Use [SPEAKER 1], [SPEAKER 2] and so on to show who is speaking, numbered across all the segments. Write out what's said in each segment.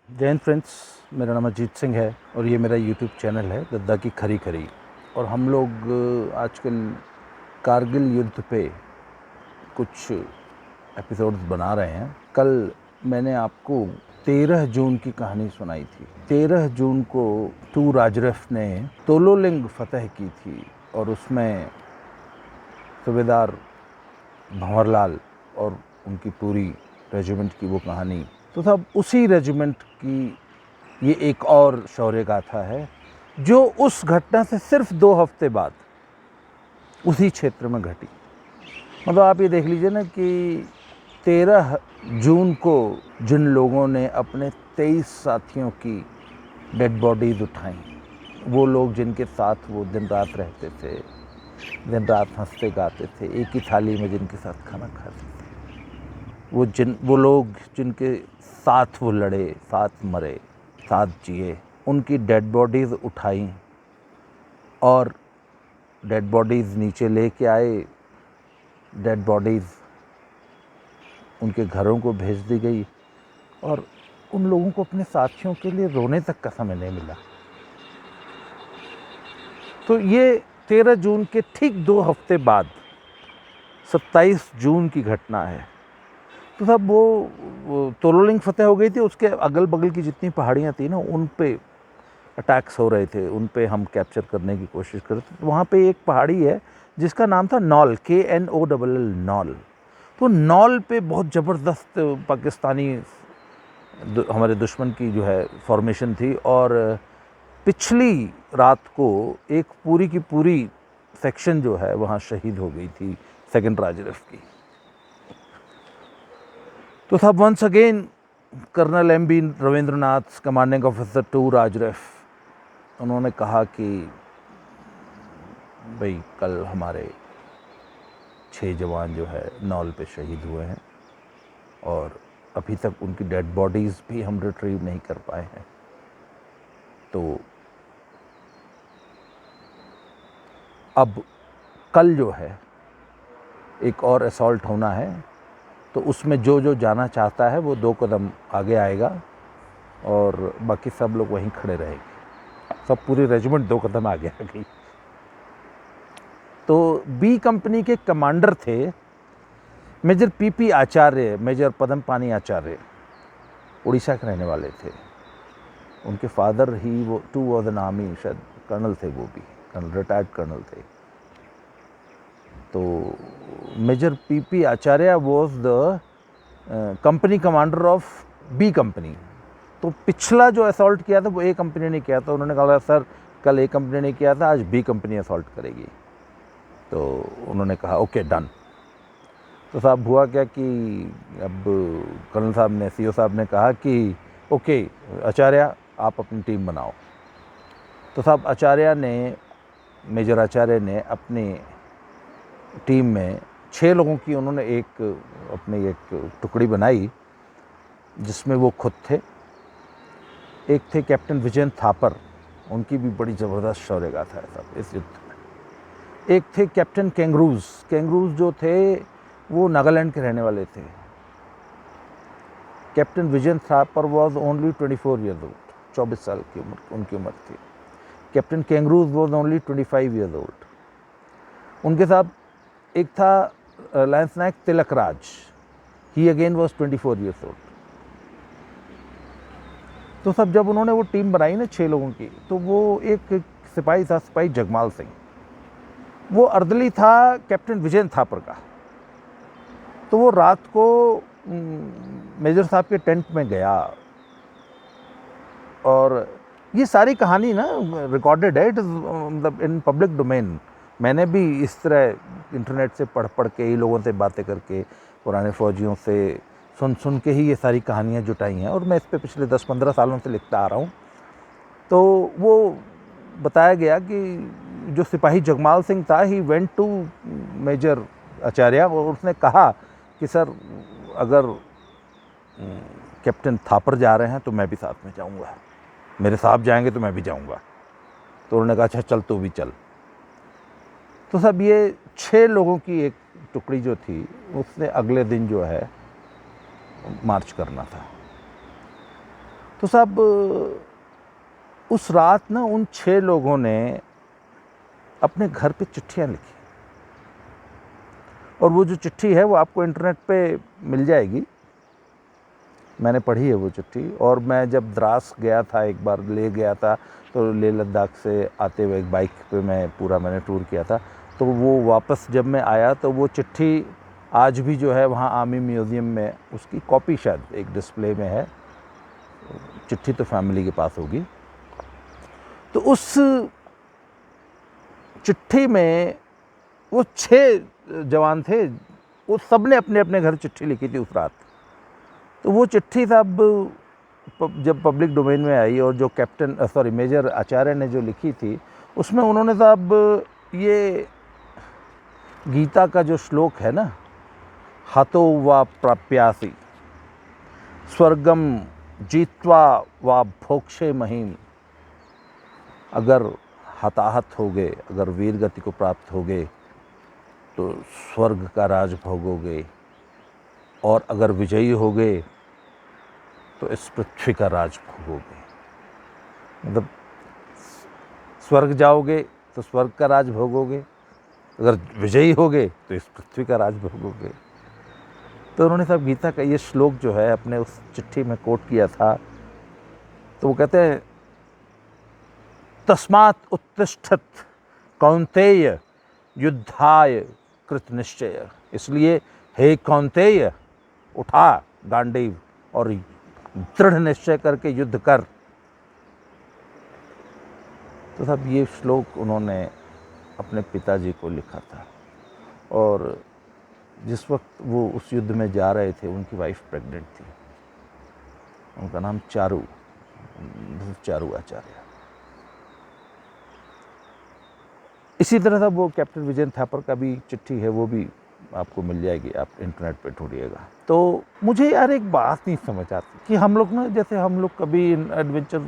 [SPEAKER 1] जय हिंद फ्रेंड्स, मेरा नाम अजीत सिंह है और ये मेरा यूट्यूब चैनल है गद्दा की खरी खरी। और हम लोग आजकल कारगिल युद्ध पे कुछ एपिसोड्स बना रहे हैं। कल मैंने आपको 13 जून की कहानी सुनाई थी। 13 जून को टू राजरफ ने तोलोलिंग फतह की थी और उसमें सूबेदार भंवरलाल और उनकी पूरी रेजिमेंट की वो कहानी। तो तब उसी रेजिमेंट की ये एक और शौर्य गाथा है जो उस घटना से सिर्फ 2 हफ्ते बाद उसी क्षेत्र में घटी। मतलब आप ये देख लीजिए ना कि 13 जून को जिन लोगों ने अपने 23 साथियों की डेड बॉडीज उठाई, वो लोग जिनके साथ वो दिन रात रहते थे, दिन रात हंसते गाते थे, एक ही थाली में जिनके साथ खाना खाते थे, वो लोग जिनके साथ वो लड़े, साथ मरे, साथ जिए, उनकी डेड बॉडीज़ उठाई और डेड बॉडीज़ नीचे लेके आए। डेड बॉडीज़ उनके घरों को भेज दी गई और उन लोगों को अपने साथियों के लिए रोने तक का समय नहीं मिला। तो ये 13 जून के ठीक 2 हफ्ते बाद 27 जून की घटना है। तो तब वो तोलोलिंग फतेह हो गई थी। उसके अगल बगल की जितनी पहाड़ियाँ थी ना, उन पे अटैक्स हो रहे थे, उन पे हम कैप्चर करने की कोशिश कर रहे थे। तो वहाँ पे एक पहाड़ी है जिसका नाम था नौल, KNOLL, नौल। तो नौल पे बहुत ज़बरदस्त पाकिस्तानी हमारे दुश्मन की जो है फॉर्मेशन थी और पिछली रात को एक पूरी की पूरी सेक्शन जो है वहाँ शहीद हो गई थी, सेकंड राजरफ की। तो तब once again colonel MB Ravindranath, commanding officer 2 Raj Rif, उन्होंने कहा कि भाई कल हमारे 6 जवान जो है नौल पे शहीद हुए हैं और अभी तक उनकी डेड बॉडीज़ भी हम रिट्रीव नहीं कर पाए हैं। तो अब कल जो है एक और असॉल्ट होना है, तो उसमें जो जो जाना चाहता है वो 2 कदम आगे आएगा और बाकी सब लोग वहीं खड़े रहेंगे। सब पूरी रेजिमेंट 2 कदम आगे आ गई। तो B कंपनी के कमांडर थे major PP Acharya, major Padmapani Acharya, Orissa के रहने वाले थे। उनके फादर ही वो 2 वॉज एन आर्मी, शायद कर्नल थे, वो भी कर्नल, रिटायर्ड कर्नल थे। तो major PP Acharya was the company commander of B company. तो पिछला जो असॉल्ट किया था वो A कंपनी ने किया था। उन्होंने कहा सर कल A कंपनी ने किया था, आज B कंपनी असॉल्ट करेगी। तो उन्होंने कहा ओके डन। तो साहब हुआ क्या कि अब कर्नल साहब ने, CO साहब ने कहा कि ओके आचार्य आप अपनी टीम बनाओ। तो साहब आचार्य ने, मेजर आचार्य ने अपनी टीम में 6 लोगों की उन्होंने अपनी एक टुकड़ी बनाई जिसमें वो खुद थे। एक थे कैप्टन विजयन थापर, उनकी भी बड़ी ज़बरदस्त शौर्य गाथा है साहब इस युद्ध में। एक थे कैप्टन कैंगरूज जो थे वो नागालैंड के रहने वाले थे। Captain Vijayant Thapar was only 24 years old, 24 साल की उम्र उनकी उम्र थी। Captain Kenguruse was only 25 years old. उनके साथ एक था lance naik Tilakraj, he again was 24 years old. तो सब जब उन्होंने वो टीम बनाई ना 6 लोगों की, तो वो एक सिपाही था, सिपाही जगमाल सिंह, वो अर्दली था कैप्टन विजयन थापर का। तो वो रात को मेजर साहब के टेंट में गया और ये सारी कहानी ना रिकॉर्डेड है, इट इज़ मतलब इन पब्लिक डोमेन। मैंने भी इस तरह इंटरनेट से पढ़ के ही, लोगों से बातें करके, पुराने फौजियों से सुन के ही ये सारी कहानियाँ जुटाई हैं और मैं इस पे पिछले 10-15 सालों से लिखता आ रहा हूँ। तो वो बताया गया कि जो सिपाही जगमाल सिंह था, ही वेंट टू मेजर आचार्य और उसने कहा कि सर अगर कैप्टन थापर जा रहे हैं तो मैं भी साथ में जाऊंगा, मेरे साहब जाएंगे तो मैं भी जाऊंगा। तो उन्होंने कहा अच्छा चल तू भी चल। तो सब ये 6 लोगों की एक टुकड़ी जो थी उसने अगले दिन जो है मार्च करना था। तो साहब उस रात ना उन 6 लोगों ने अपने घर पे चिट्ठियाँ लिखी, और वो जो चिट्ठी है वो आपको इंटरनेट पे मिल जाएगी। मैंने पढ़ी है वो चिट्ठी। और मैं जब द्रास गया था, एक बार ले गया था, तो लेह लद्दाख से आते हुए एक बाइक पे मैंने टूर किया था। तो वो वापस जब मैं आया तो वो चिट्ठी आज भी जो है वहाँ आर्मी म्यूज़ियम में उसकी कॉपी शायद एक डिस्प्ले में है। चिट्ठी तो फैमिली के पास होगी। तो उस चिट्ठी में वो 6 जवान थे, वो सब ने अपने अपने घर चिट्ठी लिखी थी उस रात। तो वो चिट्ठी साहब जब पब्लिक डोमेन में आई, और जो मेजर आचार्य ने जो लिखी थी, उसमें उन्होंने साहब ये गीता का जो श्लोक है ना, हतो वा प्राप्यासि स्वर्गम जीत्वा वा भोक्षे महीम, अगर हताहत हो गए, अगर वीर गति को प्राप्त हो गए तो स्वर्ग का राज भोगोगे, और अगर विजयी हो गए तो इस पृथ्वी का राज भोगोगे। मतलब स्वर्ग जाओगे तो स्वर्ग का राज भोगोगे, अगर विजयी होगे तो इस पृथ्वी का राज भोगोगे। तो उन्होंने साहब गीता का ये श्लोक जो है अपने उस चिट्ठी में कोट किया था। तो वो कहते हैं, तस्मात् उत्तिष्ठत कौन्तेय युद्धाय कृत निश्चय। इसलिए हे कौन्तेय, उठा गांडीव और दृढ़ निश्चय करके युद्ध कर। तो साहब ये श्लोक उन्होंने अपने पिताजी को लिखा था, और जिस वक्त वो उस युद्ध में जा रहे थे उनकी वाइफ प्रेग्नेंट थी। उनका नाम चारू आचार्य। इसी तरह था वो कैप्टन विजय थापर का भी चिट्ठी है, वो भी आपको मिल जाएगी, आप इंटरनेट पे ढूंढिएगा। तो मुझे यार एक बात नहीं समझ आती कि हम लोग ना, जैसे हम लोग कभी एडवेंचर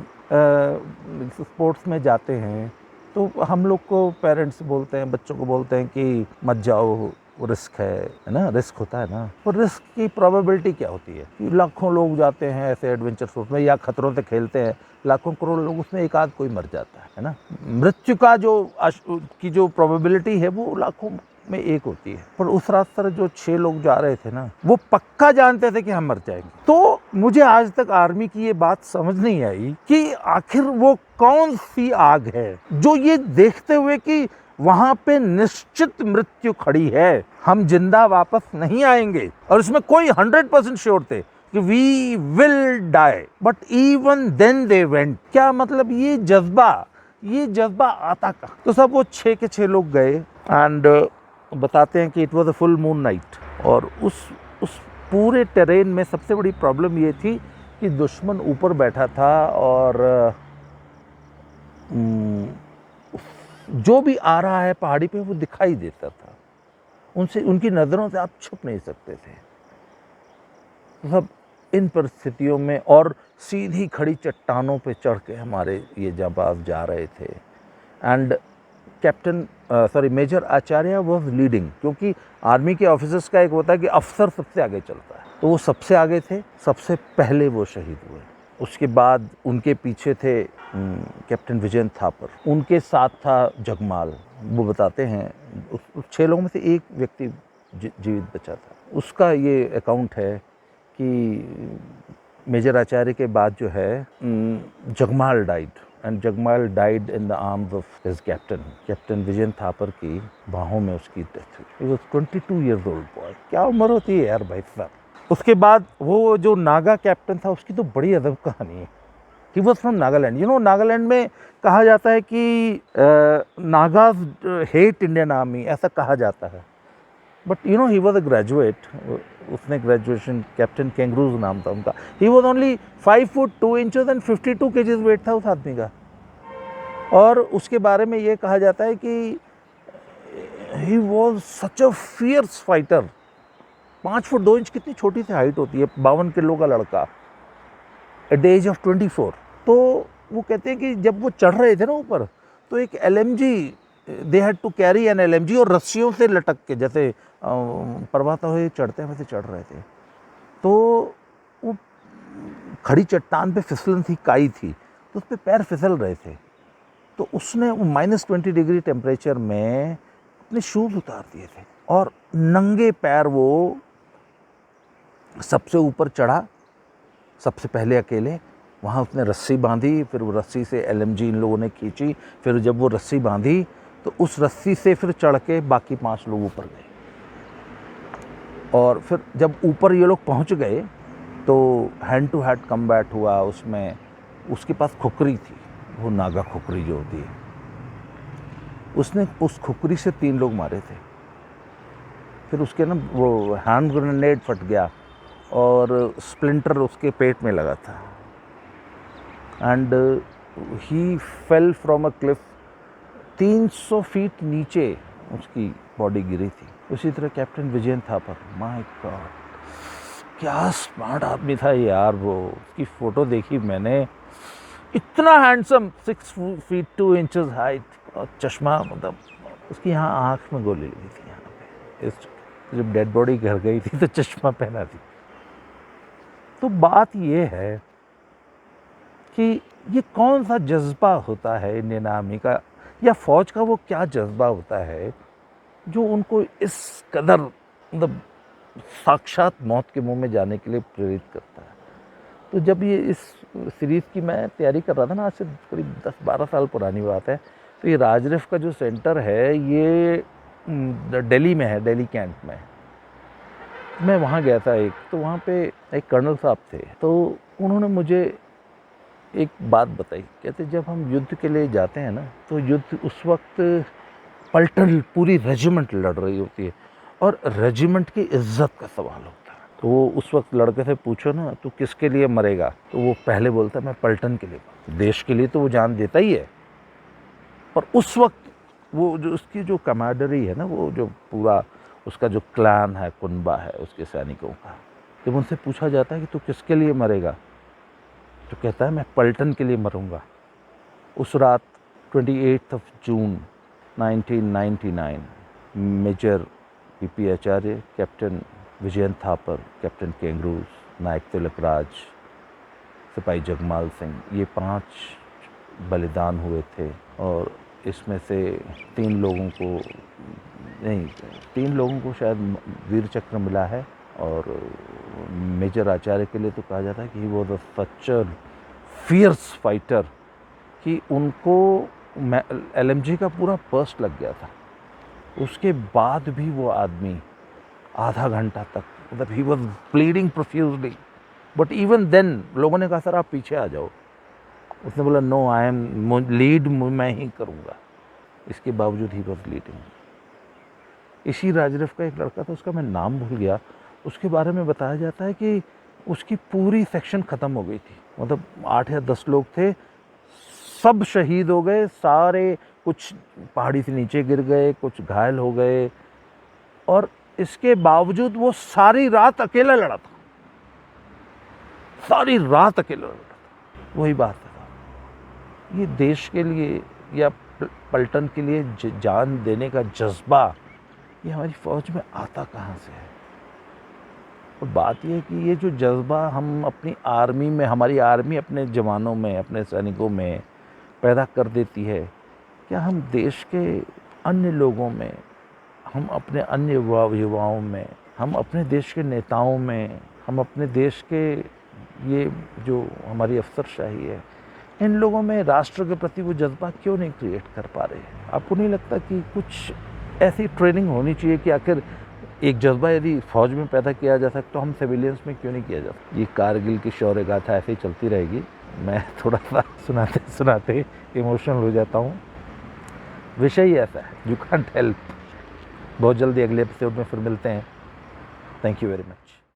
[SPEAKER 1] स्पोर्ट्स में जाते हैं तो हम लोग को पेरेंट्स बोलते हैं, बच्चों को बोलते हैं कि मत जाओ, रिस्क है ना, रिस्क होता है ना। और रिस्क की प्रोबेबिलिटी क्या होती है कि लाखों लोग जाते हैं ऐसे एडवेंचर स्पोर्ट्स में या खतरों से खेलते हैं, लाखों करोड़ लोग, उसमें एक आध कोई मर जाता है ना। मृत्यु का जो प्रोबेबिलिटी है वो लाखों में एक होती है। पर उस रास्ते पर जो 6 लोग जा रहे थे ना, वो पक्का जानते थे कि हम मर जाएंगे। तो मुझे आज तक आर्मी की ये बात समझ नहीं आई कि आखिर वो कौन सी आग है जो ये देखते हुए कि वहां पे निश्चित मृत्यु खड़ी है, हम जिंदा वापस नहीं आएंगे, और इसमें कोई 100% श्योर थे कि we will die, but even then they went. क्या मतलब ये जज्बा आता का। तो सब वो 6 के 6 लोग गए, एंड बताते हैं कि it was a full moon night, और उस पूरे टेरेन में सबसे बड़ी प्रॉब्लम ये थी कि दुश्मन ऊपर बैठा था, और जो भी आ रहा है पहाड़ी पे वो दिखाई देता था, उनकी नज़रों से आप छुप नहीं सकते थे। सब इन परिस्थितियों में, और सीधी खड़ी चट्टानों पे चढ़ के हमारे ये जाबाज जा रहे थे। And major Acharya was leading, क्योंकि आर्मी के ऑफिसर्स का एक होता है कि अफसर सबसे आगे चलता है, तो वो सबसे आगे थे, सबसे पहले वो शहीद हुए। उसके बाद उनके पीछे थे कैप्टन विजय थापर, उनके साथ था जगमाल। वो बताते हैं उस 6 लोगों में से एक व्यक्ति जीवित बचा था। उसका ये अकाउंट है कि मेजर आचार्य के बाद जो है Jagmal died, and Jagmal died in the arms of his captain Vijay Thapar की बाहों में उसकी डेथ हुई। He was 22 years old boy. क्या उम्र होती है यार भाई साहब। उसके बाद वो जो नागा कैप्टन था उसकी तो बड़ी अदब कहानी है। He was from Nagaland. Nagaland में कहा जाता है कि नागाज हेट इंडियन आर्मी, ऐसा कहा जाता है। But he was a graduate. उसने ग्रेजुएशन, कैप्टन कैंगरूज नाम था उनका। He was only 5 foot 2 inches and 52 kgs weight था उस आदमी का। और उसके बारे में ये कहा जाता है कि he was such a fierce fighter. 5 foot 2 inch कितनी छोटी सी हाइट होती है, 52 किलो का लड़का एट द एज ऑफ 24। तो वो कहते हैं कि जब वो चढ़ रहे थे ना ऊपर, तो एक LMG, they had to carry an LMG, और रस्सियों से लटक के, जैसे पर्वत हुए चढ़ते हैं वैसे चढ़ रहे थे। तो वो खड़ी चट्टान पे फिसलन थी, काई थी, तो उस पर पैर फिसल रहे थे। तो उसने -20 डिग्री टेम्परेचर में अपने शूज़ उतार दिए थे और नंगे पैर वो सबसे ऊपर चढ़ा, सबसे पहले अकेले। वहाँ उसने रस्सी बांधी, फिर वो रस्सी से LMG इन लोगों ने खींची, फिर जब वो रस्सी बांधी तो उस रस्सी से फिर चढ़ के बाकी 5 लोग ऊपर गए। और फिर जब ऊपर ये लोग पहुँच गए तो हैंड टू हैंड कम्बैट हुआ। उसमें उसके पास खुकरी थी, वो नागा खुकरी जो होती है, उसने उस खुकरी से 3 लोग मारे थे। फिर उसके ना वो हैंड ग्रेनेड फट गया और स्प्लिंटर उसके पेट में लगा था and he fell from a cliff. 300 feet नीचे उसकी बॉडी गिरी थी। उसी तरह captain Vijayant Thapar, my God क्या स्मार्ट आदमी था यार वो। उसकी फ़ोटो देखी मैंने, इतना हैंडसम, 6 फीट 2 इंचेस हाइट और चश्मा, मतलब उसकी यहाँ आँख में गोली लगी थी यहाँ पे। इस जब डेड बॉडी घर गई थी तो चश्मा पहना थी। तो बात ये है कि ये कौन सा जज्बा होता है इंडियन आर्मी का या फ़ौज का, वो क्या जज्बा होता है जो उनको इस कदर मतलब साक्षात मौत के मुंह में जाने के लिए प्रेरित करता है। तो जब ये इस सीरीज़ की मैं तैयारी कर रहा था ना, आज से करीब 10-12 साल पुरानी बात है, तो ये राजरिफ का जो सेंटर है ये दिल्ली में है, दिल्ली कैंट में। मैं वहाँ गया था तो वहाँ पे एक कर्नल साहब थे, तो उन्होंने मुझे एक बात बताई। कहते जब हम युद्ध के लिए जाते हैं ना, तो युद्ध उस वक्त पलटन पूरी रेजिमेंट लड़ रही होती है और रेजिमेंट की इज्जत का सवाल होता है। तो वो उस वक्त लड़के से पूछो ना तू किसके लिए मरेगा, तो वो पहले बोलता है मैं पलटन के लिए। देश के लिए तो वो जान देता ही है, पर उस वक्त वो जो उसकी जो कमांडरी है ना, वो जो पूरा उसका जो क्लान है, कुनबा है उसके सैनिकों का, जब उनसे पूछा जाता है कि तू किसके लिए मरेगा, तो कहता है मैं पलटन के लिए मरूंगा। उस रात 28 जून 1999 मेजर PP आचार्य, कैप्टन विजयन थापर, कैप्टन केंगरूज, नायक तिलक राज, सिपाही जगमाल सिंह, ये 5 बलिदान हुए थे। और इसमें से 3 लोगों को शायद वीर चक्र मिला है। और मेजर आचार्य के लिए तो कहा जाता है कि ही was a such a fierce fighter कि उनको LMG का पूरा बर्स्ट लग गया था। उसके बाद भी वो आदमी आधा घंटा तक, मतलब he was bleeding profusely, but even then लोगों ने कहा सर आप पीछे आ जाओ। उसने बोला नो, आई एम लीड, मैं ही करूँगा। इसके बावजूद ही वॉज लीडिंग। इसी राजरिफ का एक लड़का था, उसका मैं नाम भूल गया, उसके बारे में बताया जाता है कि उसकी पूरी सेक्शन ख़त्म हो गई थी। मतलब 8 या 10 लोग थे, सब शहीद हो गए सारे, कुछ पहाड़ी से नीचे गिर गए, कुछ घायल हो गए, और इसके बावजूद वो सारी रात अकेला लड़ा था, सारी रात अकेला लड़ा था। वही बात है, ये देश के लिए या पलटन के लिए जान देने का जज्बा ये हमारी फ़ौज में आता कहाँ से है। और बात यह है कि ये जो जज्बा हम अपनी आर्मी में, हमारी आर्मी अपने जवानों में, अपने सैनिकों में पैदा कर देती है, क्या हम देश के अन्य लोगों में, हम अपने अन्य युवाओं में, हम अपने देश के नेताओं में, हम अपने देश के ये जो हमारी अफसरशाही है, इन लोगों में राष्ट्र के प्रति वो जज्बा क्यों नहीं क्रिएट कर पा रहे हैं? आपको नहीं लगता कि कुछ ऐसी ट्रेनिंग होनी चाहिए कि आखिर एक जज्बा यदि फ़ौज में पैदा किया जा सकता तो हम सिविलियंस में क्यों नहीं किया जा सकता? ये कारगिल की शौर्य गाथा ऐसे ही चलती रहेगी। मैं थोड़ा सा सुनाते सुनाते इमोशनल हो जाता हूँ। विषय ही ऐसा है, यू कांट हेल्प। बहुत जल्दी अगले एपिसोड में फिर मिलते हैं। Thank you very much.